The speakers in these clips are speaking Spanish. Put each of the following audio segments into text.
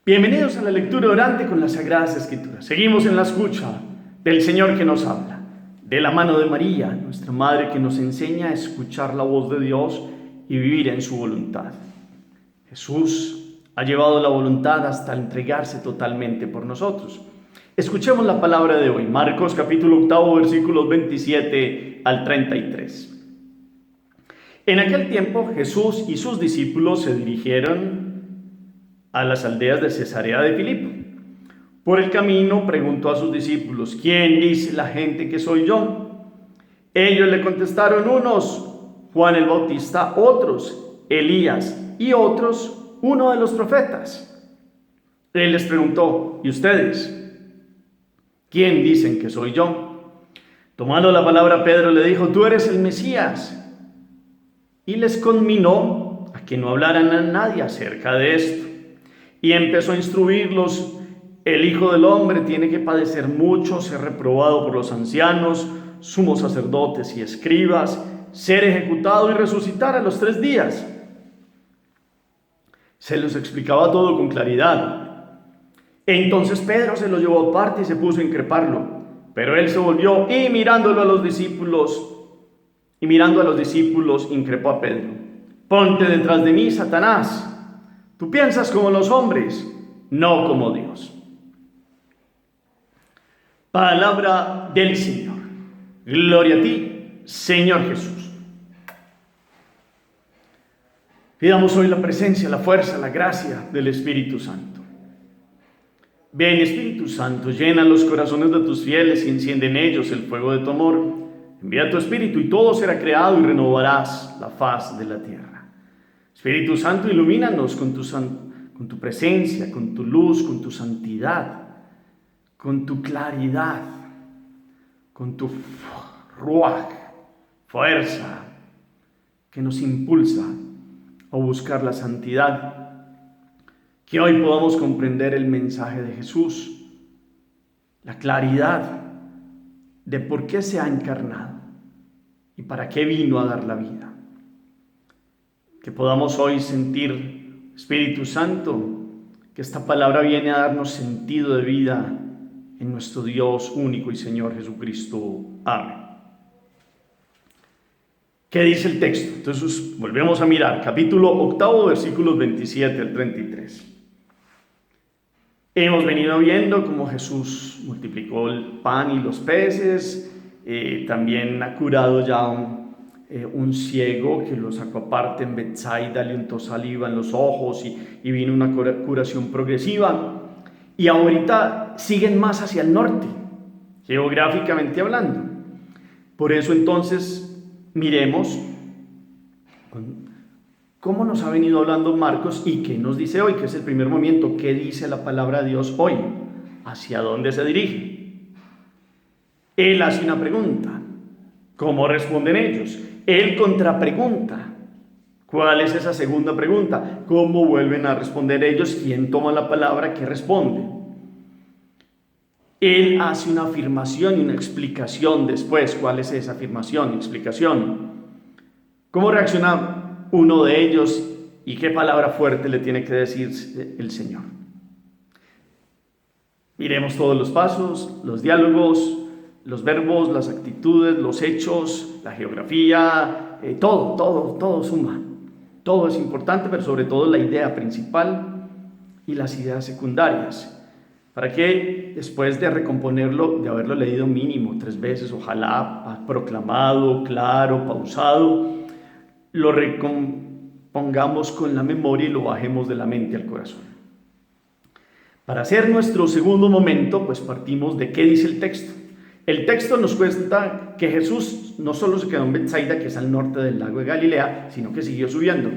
Bienvenidos a la lectura orante con las Sagradas Escrituras. Seguimos en la escucha del Señor que nos habla, de la mano de María, nuestra Madre, que nos enseña a escuchar la voz de Dios y vivir en su voluntad. Jesús ha llevado la voluntad hasta entregarse totalmente por nosotros. Escuchemos la palabra de hoy, Marcos capítulo 8, versículos 27 al 33. En aquel tiempo Jesús y sus discípulos se dirigieron a las aldeas de Cesarea de Filipo. Por el camino preguntó a sus discípulos: ¿quién dice la gente que soy yo? Ellos le contestaron: unos, Juan el Bautista; otros, Elías; y otros, uno de los profetas. Él les preguntó: ¿y ustedes? ¿Quién dicen que soy yo? Tomando la palabra, Pedro le dijo: tú eres el Mesías. Y les conminó a que no hablaran a nadie acerca de esto. Y empezó a instruirlos: el Hijo del Hombre tiene que padecer mucho, ser reprobado por los ancianos, sumos sacerdotes y escribas, ser ejecutado y resucitar a los 3 días. Se los explicaba todo con claridad. Entonces Pedro se lo llevó aparte y se puso a increparlo. Pero él se volvió y mirando a los discípulos, increpó a Pedro: ponte detrás de mí, Satanás. Tú piensas como los hombres, no como Dios. Palabra del Señor. Gloria a ti, Señor Jesús. Pidamos hoy la presencia, la fuerza, la gracia del Espíritu Santo. Ven, Espíritu Santo, llena los corazones de tus fieles y enciende en ellos el fuego de tu amor. Envía tu Espíritu y todo será creado y renovarás la faz de la tierra. Espíritu Santo, ilumínanos con tu presencia, con tu luz, con tu santidad, con tu claridad, con tu ruaj, fuerza, que nos impulsa a buscar la santidad. Que hoy podamos comprender el mensaje de Jesús, la claridad de por qué se ha encarnado y para qué vino a dar la vida. Que podamos hoy sentir, Espíritu Santo, que esta palabra viene a darnos sentido de vida en nuestro Dios único y Señor Jesucristo. Amén. ¿Qué dice el texto? Entonces volvemos a mirar, capítulo 8, versículos 27 al 33. Hemos venido viendo cómo Jesús multiplicó el pan y los peces, también ha curado ya un ciego que lo sacó aparte en Betsaida, le untó saliva en los ojos y vino una curación progresiva. Y ahorita siguen más hacia el norte, geográficamente hablando. Por eso entonces miremos cómo nos ha venido hablando Marcos y qué nos dice hoy, que es el primer momento. ¿Qué dice la palabra de Dios hoy? ¿Hacia dónde se dirige? Él hace una pregunta. ¿Cómo responden ellos? Él contrapregunta. ¿Cuál es esa segunda pregunta? ¿Cómo vuelven a responder ellos? ¿Quién toma la palabra? ¿Qué responde? Él hace una afirmación y una explicación después. ¿Cuál es esa afirmación y explicación? ¿Cómo reacciona uno de ellos y qué palabra fuerte le tiene que decir el Señor? Miremos todos los pasos, los diálogos, los verbos, las actitudes, los hechos, la geografía, todo suma. Todo es importante, pero sobre todo la idea principal y las ideas secundarias. Para que después de recomponerlo, de haberlo leído mínimo 3 veces, ojalá proclamado, claro, pausado, lo recompongamos con la memoria y lo bajemos de la mente al corazón. Para hacer nuestro segundo momento, pues partimos de qué dice el texto. El texto nos cuenta que Jesús no solo se quedó en Betsaida, que es al norte del lago de Galilea, sino que siguió subiendo.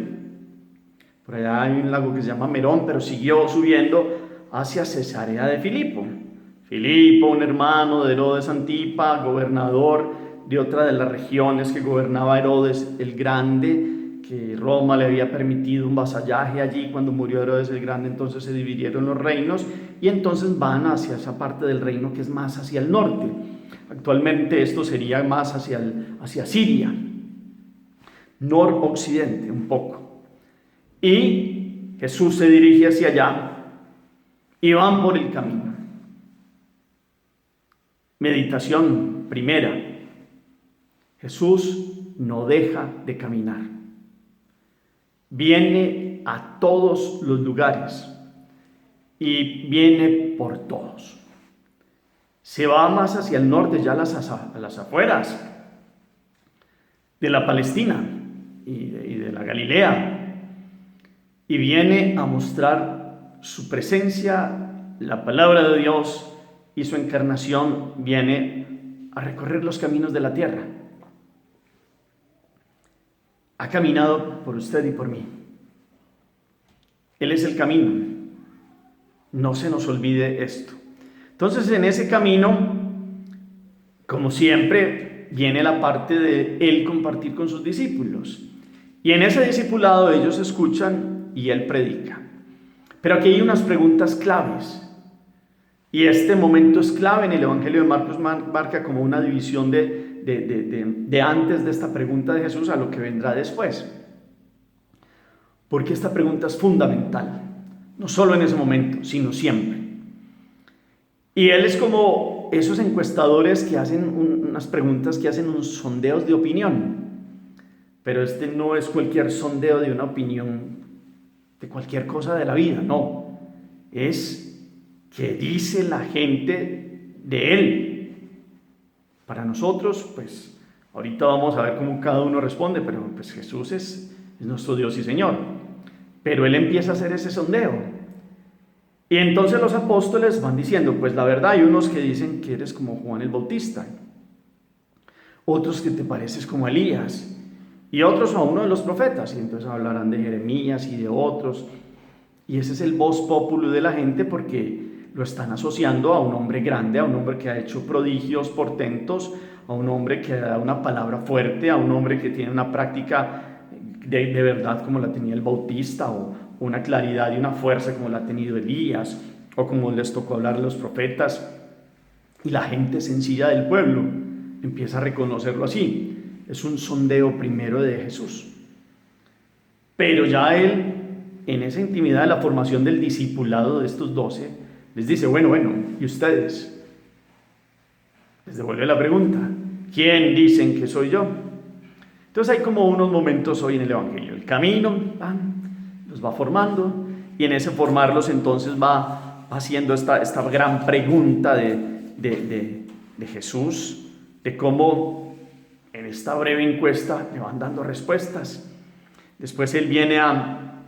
Por allá hay un lago que se llama Merón, pero siguió subiendo hacia Cesarea de Filipo. Filipo, un hermano de Herodes Antipa, gobernador de otra de las regiones que gobernaba Herodes el Grande, que Roma le había permitido un vasallaje allí cuando murió Herodes el Grande. Entonces se dividieron los reinos y entonces van hacia esa parte del reino que es más hacia el norte. Actualmente esto sería más hacia Siria, noroccidente un poco. Y Jesús se dirige hacia allá y van por el camino. Meditación primera. Jesús no deja de caminar. Viene a todos los lugares y viene por todos. Se va más hacia el norte, ya a las afueras de la Palestina y de la Galilea, y viene a mostrar su presencia, la palabra de Dios, y su encarnación viene a recorrer los caminos de la tierra. Ha caminado por usted y por mí. Él es el camino. No se nos olvide esto. Entonces, en ese camino, como siempre, viene la parte de Él compartir con sus discípulos. Y en ese discipulado ellos escuchan y Él predica. Pero aquí hay unas preguntas claves. Y este momento es clave en el Evangelio de Marcos, marca como una división de antes de esta pregunta de Jesús a lo que vendrá después. Porque esta pregunta es fundamental, no solo en ese momento, sino siempre. Y Él es como esos encuestadores que hacen unas preguntas, que hacen unos sondeos de opinión. Pero este no es cualquier sondeo de una opinión de cualquier cosa de la vida, no. Es que dice la gente de Él. Para nosotros, pues, ahorita vamos a ver cómo cada uno responde, pero pues Jesús es nuestro Dios y Señor. Pero Él empieza a hacer ese sondeo. Y entonces los apóstoles van diciendo, pues la verdad, hay unos que dicen que eres como Juan el Bautista, otros que te pareces como Elías, y otros a uno de los profetas, y entonces hablarán de Jeremías y de otros. Y ese es el vox populi de la gente, porque lo están asociando a un hombre grande, a un hombre que ha hecho prodigios, portentos, a un hombre que da una palabra fuerte, a un hombre que tiene una práctica de verdad como la tenía el Bautista, o una claridad y una fuerza como la ha tenido Elías, o como les tocó hablar los profetas. Y la gente sencilla del pueblo empieza a reconocerlo así. Es un sondeo primero de Jesús. Pero ya Él, en esa intimidad de la formación del discipulado de estos 12, les dice, bueno, ¿y ustedes? Les devuelve la pregunta, ¿quién dicen que soy yo? Entonces hay como unos momentos hoy en el Evangelio. El camino los va formando, y en ese formarlos entonces va haciendo esta gran pregunta de Jesús, de cómo en esta breve encuesta le van dando respuestas. Después Él viene a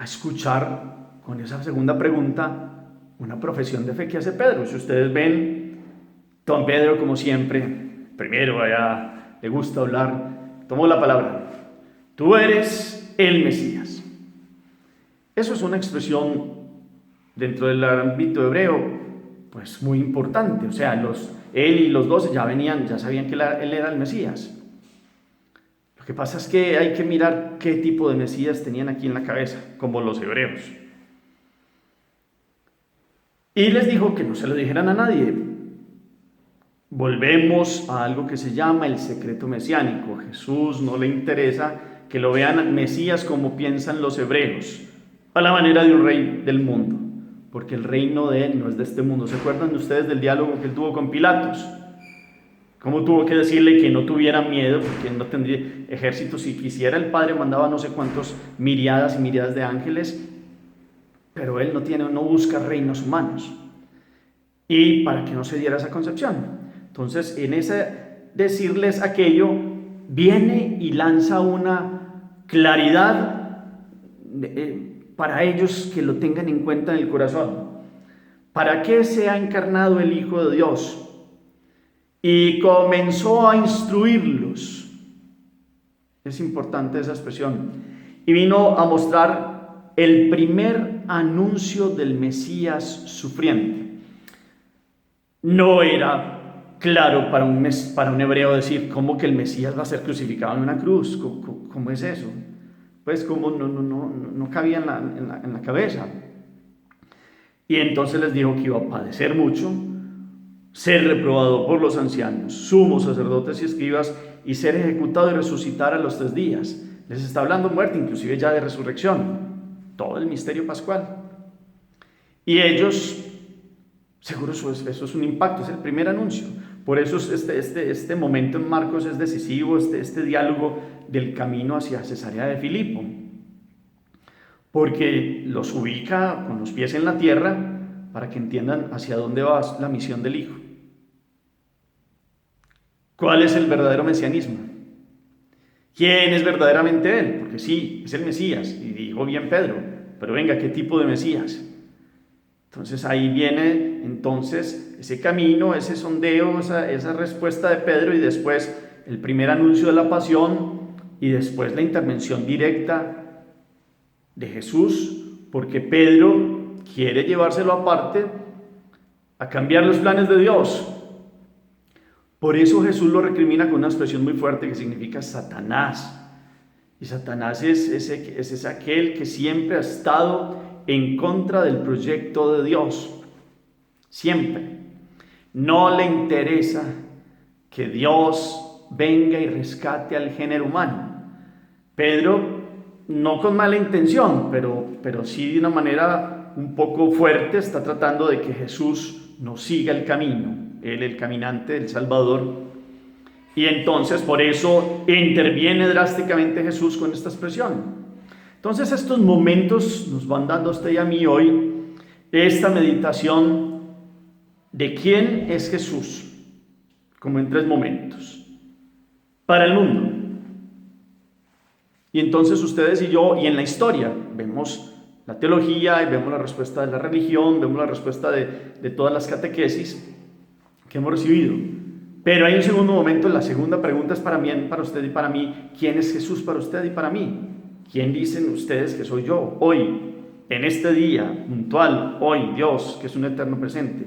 escuchar con esa segunda pregunta una profesión de fe que hace Pedro. Si ustedes ven, don Pedro, como siempre, primero allá le gusta hablar, tomó la palabra. Tú eres el Mesías. Eso es una expresión dentro del ámbito hebreo, pues muy importante. O sea, él y los 12 ya sabían que él era el Mesías. Lo que pasa es que hay que mirar qué tipo de Mesías tenían aquí en la cabeza, como los hebreos. Y les dijo que no se lo dijeran a nadie. Volvemos a algo que se llama el secreto mesiánico. A Jesús no le interesa que lo vean Mesías como piensan los hebreos, a la manera de un rey del mundo, porque el reino de Él no es de este mundo. ¿Se acuerdan ustedes del diálogo que Él tuvo con Pilatos? Cómo tuvo que decirle que no tuviera miedo, porque no tendría ejército. Si quisiera, el Padre mandaba no sé cuántos miríadas y miríadas de ángeles, pero Él no busca reinos humanos. Y para que no se diera esa concepción. Entonces, en ese decirles aquello, viene y lanza una claridad para ellos, que lo tengan en cuenta en el corazón. ¿Para qué se ha encarnado el Hijo de Dios? Y comenzó a instruirlos. Es importante esa expresión. Y vino a mostrar el primer anuncio del Mesías sufriente. No era claro para un hebreo decir, ¿cómo que el Mesías va a ser crucificado en una cruz? ¿Cómo es eso? Pues como no cabía en la cabeza. Y entonces les dijo que iba a padecer mucho, ser reprobado por los ancianos, sumos sacerdotes y escribas, y ser ejecutado y resucitar a los 3 días. Les está hablando muerte, inclusive ya de resurrección. Todo el misterio pascual. Y ellos, seguro eso es un impacto, es el primer anuncio. Por eso este momento en Marcos es decisivo, este diálogo del camino hacia Cesarea de Filipo, porque los ubica con los pies en la tierra para que entiendan hacia dónde va la misión del Hijo. ¿Cuál es el verdadero mesianismo? ¿Quién es verdaderamente Él? Porque sí, es el Mesías, y dijo bien Pedro, pero venga, ¿qué tipo de Mesías? Entonces ahí viene ese camino, ese sondeo, esa respuesta de Pedro, y después el primer anuncio de la pasión, y después la intervención directa de Jesús, porque Pedro quiere llevárselo aparte a cambiar los planes de Dios. Por eso Jesús lo recrimina con una expresión muy fuerte que significa Satanás. Y Satanás es aquel que siempre ha estado en contra del proyecto de Dios. Siempre. No le interesa que Dios venga y rescate al género humano. Pedro, no con mala intención, pero sí de una manera un poco fuerte, está tratando de que Jesús no siga el camino. Él, el caminante del Salvador. Y entonces por eso interviene drásticamente Jesús con esta expresión. Entonces estos momentos nos van dando a usted y a mí hoy esta meditación de quién es Jesús, como en 3 momentos, para el mundo. Y entonces ustedes y yo, y en la historia, vemos la teología, y vemos la respuesta de la religión, vemos la respuesta de todas las catequesis que hemos recibido. Pero hay un segundo momento, la segunda pregunta es para mí, para usted y para mí. ¿Quién es Jesús para usted y para mí? ¿Quién dicen ustedes que soy yo? Hoy, en este día puntual, hoy, Dios, que es un eterno presente.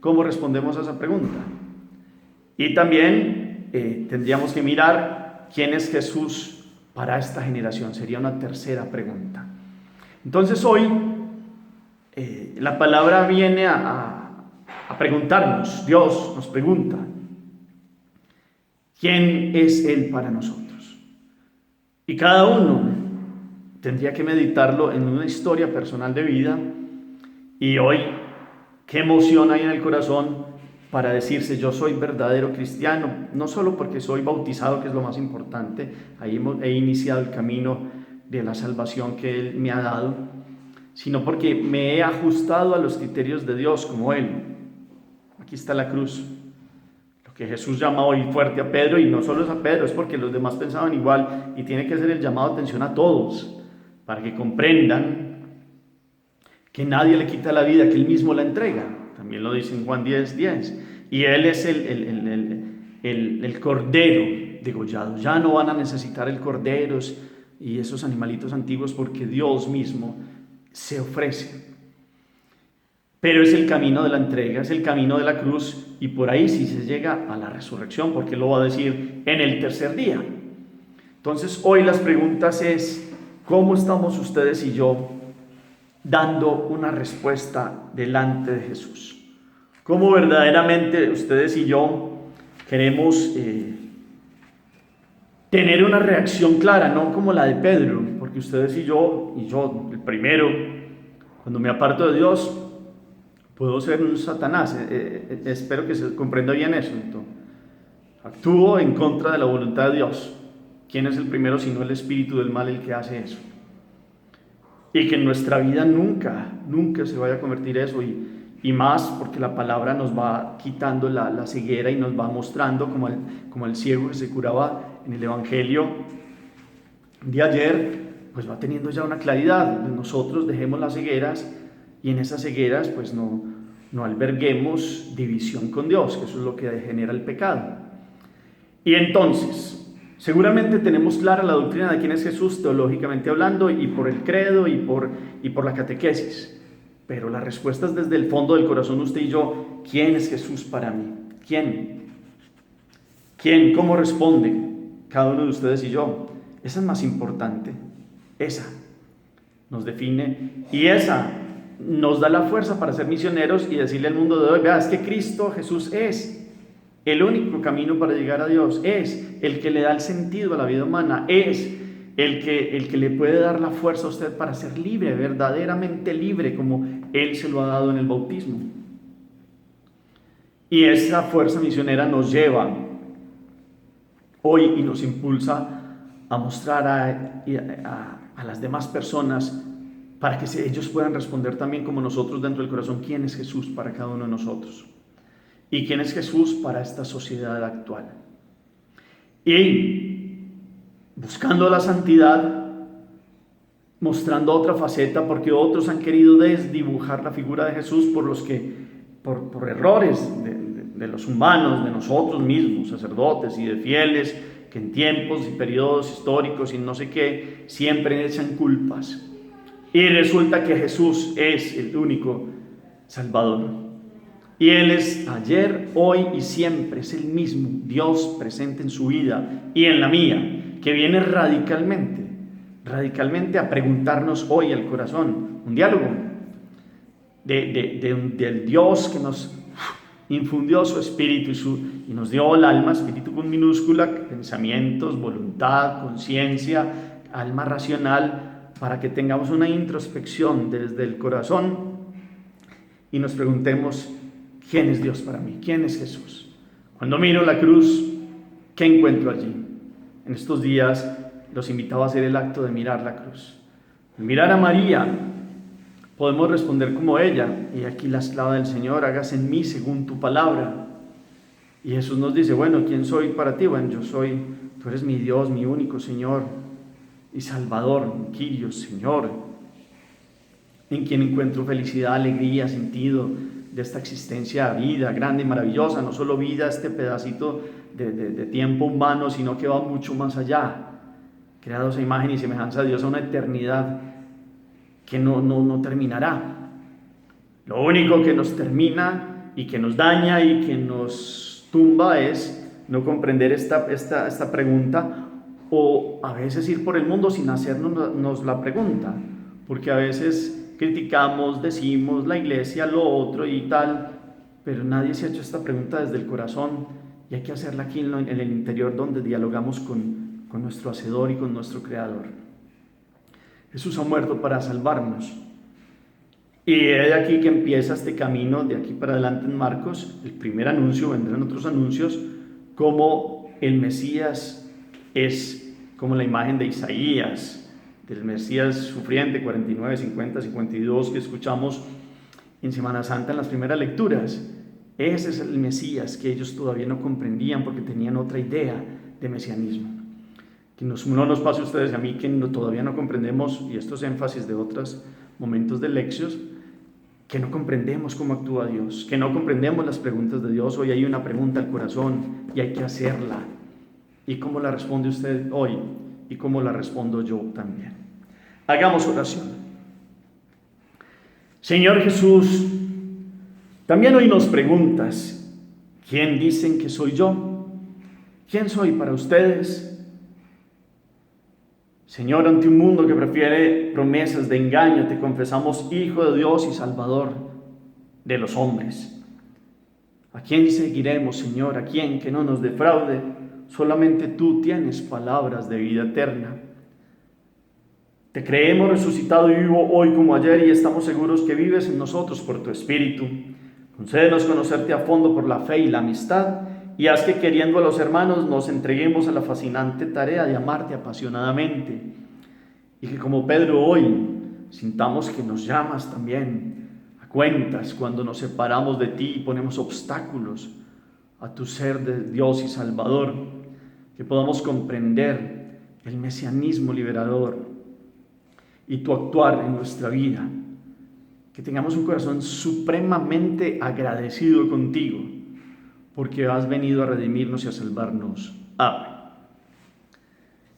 ¿Cómo respondemos a esa pregunta? Y también tendríamos que mirar quién es Jesús para esta generación. Sería una tercera pregunta. Entonces hoy la palabra viene a preguntarnos. Dios nos pregunta, ¿quién es Él para nosotros? Y cada uno tendría que meditarlo en una historia personal de vida. Y hoy, qué emoción hay en el corazón para decirse: yo soy verdadero cristiano, no solo porque soy bautizado, que es lo más importante, ahí he iniciado el camino de la salvación que Él me ha dado, sino porque me he ajustado a los criterios de Dios como Él. Aquí está la cruz, lo que Jesús llama hoy fuerte a Pedro, y no solo es a Pedro, es porque los demás pensaban igual, y tiene que ser el llamado de atención a todos, para que comprendan que nadie le quita la vida, que Él mismo la entrega. También lo dice en Juan 10:10. Y Él es el cordero degollado. Ya no van a necesitar el cordero y esos animalitos antiguos, porque Dios mismo se ofrece. Pero es el camino de la entrega, es el camino de la cruz, y por ahí sí se llega a la resurrección, porque Él lo va a decir en el tercer día. Entonces hoy las preguntas es: ¿cómo estamos ustedes y yo dando una respuesta delante de Jesús? ¿Cómo verdaderamente ustedes y yo queremos tener una reacción clara, no como la de Pedro? Porque ustedes y yo el primero, cuando me aparto de Dios, puedo ser un Satanás. Espero que se comprenda bien eso. Entonces, actúo en contra de la voluntad de Dios. ¿Quién es el primero sino el espíritu del mal el que hace eso? Y que en nuestra vida nunca se vaya a convertir eso, y más porque la palabra nos va quitando la ceguera y nos va mostrando, como el ciego que se curaba en el Evangelio de ayer, pues va teniendo ya una claridad. Nosotros dejemos las cegueras, y en esas cegueras pues no alberguemos división con Dios, que eso es lo que genera el pecado. Y entonces, seguramente tenemos clara la doctrina de quién es Jesús teológicamente hablando, y por el credo y por la catequesis. Pero la respuesta es desde el fondo del corazón, usted y yo. ¿Quién es Jesús para mí? ¿Quién? ¿Cómo responde cada uno de ustedes y yo? Esa es más importante. Esa nos define, y esa nos da la fuerza para ser misioneros y decirle al mundo de hoy: vea, es que Cristo Jesús es el único camino para llegar a Dios, es el que le da el sentido a la vida humana, es el que le puede dar la fuerza a usted para ser libre, verdaderamente libre, como Él se lo ha dado en el bautismo. Y esa fuerza misionera nos lleva hoy y nos impulsa a mostrar a las demás personas para que ellos puedan responder también como nosotros dentro del corazón quién es Jesús para cada uno de nosotros y quién es Jesús para esta sociedad actual. Y buscando la santidad, mostrando otra faceta, porque otros han querido desdibujar la figura de Jesús por errores de los humanos, de nosotros mismos, sacerdotes y de fieles, que en tiempos y periodos históricos y no sé qué, siempre echan culpas. Y resulta que Jesús es el único Salvador. Y Él es ayer, hoy y siempre, es el mismo Dios presente en su vida y en la mía, que viene radicalmente a preguntarnos hoy al corazón, un diálogo del Dios que nos infundió su espíritu y nos dio el alma, espíritu con minúscula, pensamientos, voluntad, conciencia, alma racional, para que tengamos una introspección desde el corazón y nos preguntemos, ¿quién es Dios para mí? ¿Quién es Jesús? Cuando miro la cruz, ¿qué encuentro allí? En estos días los invitaba a hacer el acto de mirar la cruz. Al mirar a María, podemos responder como ella, y aquí la esclava del Señor, hágase en mí según tu palabra. Y Jesús nos dice, bueno, ¿quién soy para ti? Bueno, tú eres mi Dios, mi único Señor y Salvador, Kyrios, Señor, en quien encuentro felicidad, alegría, sentido de esta existencia, vida grande y maravillosa, no solo vida, este pedacito de tiempo humano, sino que va mucho más allá, creados a imagen y semejanza de Dios, a una eternidad que no terminará. Lo único que nos termina y que nos daña y que nos tumba es no comprender esta pregunta, o a veces ir por el mundo sin hacernos la pregunta, porque a veces criticamos, decimos la iglesia, lo otro y tal, pero nadie se ha hecho esta pregunta desde el corazón, y hay que hacerla aquí en el interior, donde dialogamos con nuestro Hacedor y con nuestro Creador. Jesús ha muerto para salvarnos, y es de aquí que empieza este camino, de aquí para adelante en Marcos. El primer anuncio, vendrán otros anuncios, como el Mesías es como la imagen de Isaías, del Mesías sufriente, 49, 50, 52, que escuchamos en Semana Santa en las primeras lecturas. Ese es el Mesías que ellos todavía no comprendían porque tenían otra idea de mesianismo. Que no nos pase a ustedes y a mí que todavía no comprendemos, y esto es énfasis de otros momentos de lecciones, que no comprendemos cómo actúa Dios, que no comprendemos las preguntas de Dios. Hoy hay una pregunta al corazón y hay que hacerla. ¿Y cómo la responde usted hoy? ¿Y cómo la respondo yo también? Hagamos oración. Señor Jesús, también hoy nos preguntas, ¿quién dicen que soy yo? ¿Quién soy para ustedes? Señor, ante un mundo que prefiere promesas de engaño, te confesamos Hijo de Dios y Salvador de los hombres. ¿A quién seguiremos, Señor? ¿A quién que no nos defraude? Solamente tú tienes palabras de vida eterna. Te creemos resucitado y vivo hoy como ayer, y estamos seguros que vives en nosotros por tu Espíritu. Concédenos conocerte a fondo por la fe y la amistad, y haz que, queriendo a los hermanos, nos entreguemos a la fascinante tarea de amarte apasionadamente, y que, como Pedro hoy, sintamos que nos llamas también a cuentas cuando nos separamos de ti y ponemos obstáculos a tu ser de Dios y Salvador, que podamos comprender el mesianismo liberador y tu actuar en nuestra vida, que tengamos un corazón supremamente agradecido contigo, porque has venido a redimirnos y a salvarnos. Amén.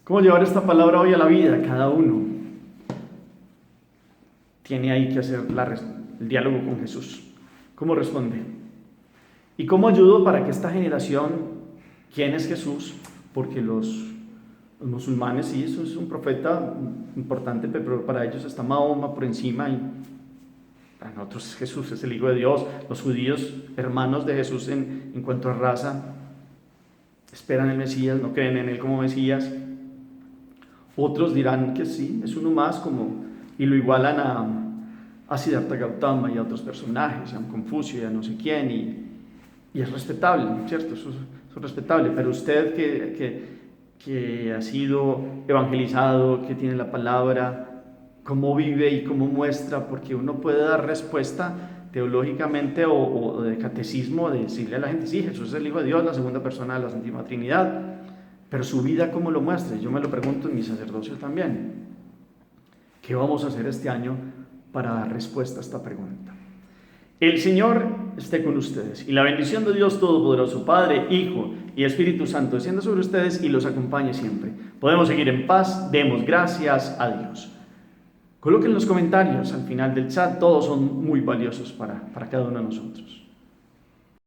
¿Cómo llevar esta palabra hoy a la vida? Cada uno tiene ahí que hacer el diálogo con Jesús. ¿Cómo responde? ¿Y cómo ayudo para que esta generación, quién es Jesús? Porque los musulmanes, sí, eso es un profeta importante, pero para ellos está Mahoma por encima, y para nosotros Jesús es el Hijo de Dios. Los judíos, hermanos de Jesús en cuanto a raza, esperan el Mesías, no creen en él como Mesías. Otros dirán que sí, es uno más, y lo igualan a Siddhartha Gautama y a otros personajes, a Confucio y a no sé quién, y es respetable, ¿cierto? Eso es respetable, pero usted que ha sido evangelizado, que tiene la palabra, cómo vive y cómo muestra, porque uno puede dar respuesta teológicamente o de catecismo, de decirle a la gente, sí, Jesús es el Hijo de Dios, la segunda persona de la Santísima Trinidad, pero su vida cómo lo muestra. Yo me lo pregunto en mi sacerdocio también. ¿Qué vamos a hacer este año para dar respuesta a esta pregunta? El Señor esté con ustedes y la bendición de Dios Todopoderoso, Padre, Hijo y Espíritu Santo, descienda sobre ustedes y los acompañe siempre. Podemos seguir en paz, demos gracias a Dios. Coloquen los comentarios al final del chat, todos son muy valiosos para cada uno de nosotros.